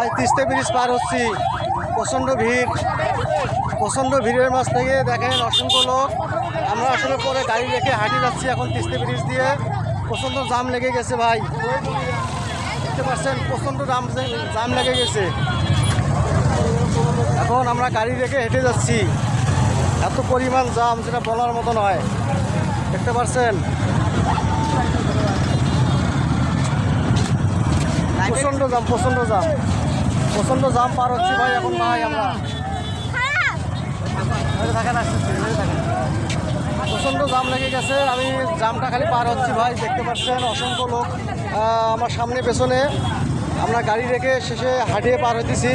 ভাই তিস্তা ব্রিজ পার হচ্ছি, প্রচণ্ড ভিড়ের মাঝ থেকে দেখেন অসংখ্য লোক। আমরা আসলে পরে গাড়ি রেখে হাঁটি যাচ্ছি এখন তিস্তা ব্রিজ দিয়ে। প্রচণ্ড জাম লেগে গেছে ভাই, দেখতে পাচ্ছেন প্রচণ্ড জাম লেগে গেছে। এখন আমরা গাড়ি রেখে হেঁটে যাচ্ছি, এত পরিমাণ জাম যেটা বলার মতো নয়, দেখতে পাচ্ছেন প্রচণ্ড জাম পার হচ্ছি ভাই এখন। ভাই আমরা প্রচণ্ড জাম লেগে গেছে, আমি জামটা খালি পার হচ্ছি ভাই, দেখতে পাচ্ছেন অসংখ্য লোক আমার সামনে পেছনে। আমরা গাড়ি রেখে শেষে হাঁটিয়ে পার হইতেছি,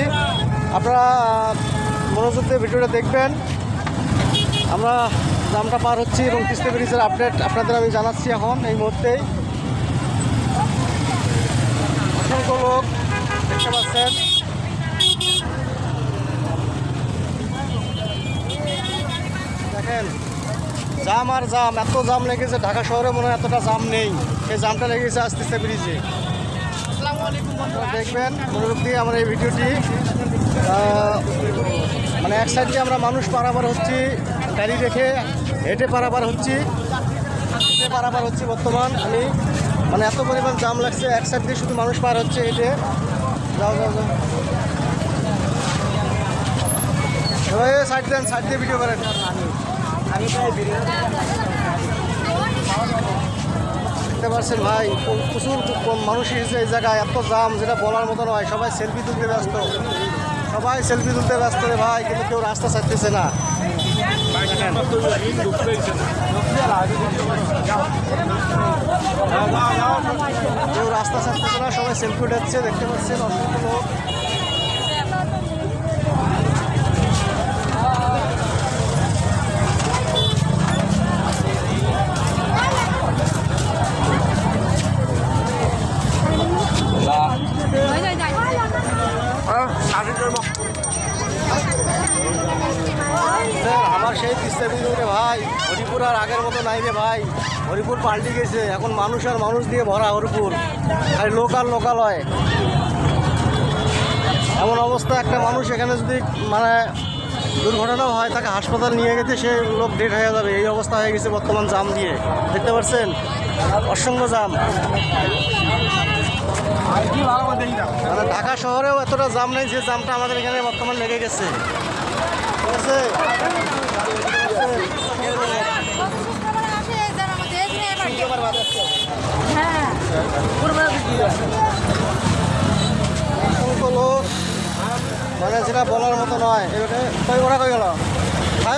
আপনারা মনোযোগ দিয়ে ভিডিওটা দেখবেন। আমরা জামটা পার হচ্ছি এবং তিস্তা ব্রিজের আপডেট আপনাদের আমি জানাচ্ছি এখন এই মুহূর্তেই। অসংখ্য লোক দেখতে পাচ্ছেন, দেখেন জাম আর জাম, এত জাম লেগেছে। ঢাকা শহরে মনে হয় এতটা জাম নেই, এই জামটা লেগেছে আজ তিস্তা ব্রিজে। দেখবেন মনোযোগ দিয়ে আমরা এই ভিডিওটি, মানে এক সাইড দিয়ে আমরা মানুষ পারাপার হচ্ছি, গাড়ি রেখে হেঁটে পারাপার হচ্ছি বর্তমান আমি, মানে এত পরিমাণ জাম লাগছে। এক সাইড দিয়ে শুধু মানুষ পার হচ্ছে হেঁটে। যাও সাইড দিয়ে ভিডিও করেন। দেখতে পাচ্ছেন ভাই প্রচুর মানুষ এসেছে এই জায়গায়, এত জাম যেটা বলার মতো নয়। সবাই সেলফি তুলতে ব্যস্ত রে ভাই, কিন্তু কেউ রাস্তা ছাড়তেছে না। সবাই সেলফি উঠাচ্ছে, দেখতে পাচ্ছেন অসংখ্য লোক। আমার সেই তিস্তা ব্রিজ ভাই, হরিপুর আর আগের মতো নাই রে ভাই। হরিপুর পাল্টে গেছে, এখন মানুষ আর মানুষ দিয়ে ভরা হরিপুর, আর লোকাল হয় এমন অবস্থা। একটা মানুষ এখানে যদি মানে দুর্ঘটনাও হয়, তাকে হাসপাতাল নিয়ে গেছে, সে লোক ডেড হয়ে যাবে, এই অবস্থা হয়ে গেছে বর্তমান জাম দিয়ে। দেখতে পাচ্ছেন অসংখ্য জাম, মানে ঢাকা শহরেও এতটা জাম নেই যে জামটা আমাদের এখানে বর্তমান লেগে গেছে। ঠিক আছে, অসংখ্য লোক, মানে যেটা বলার মতো নয়। ওরা কই গেল ভাই?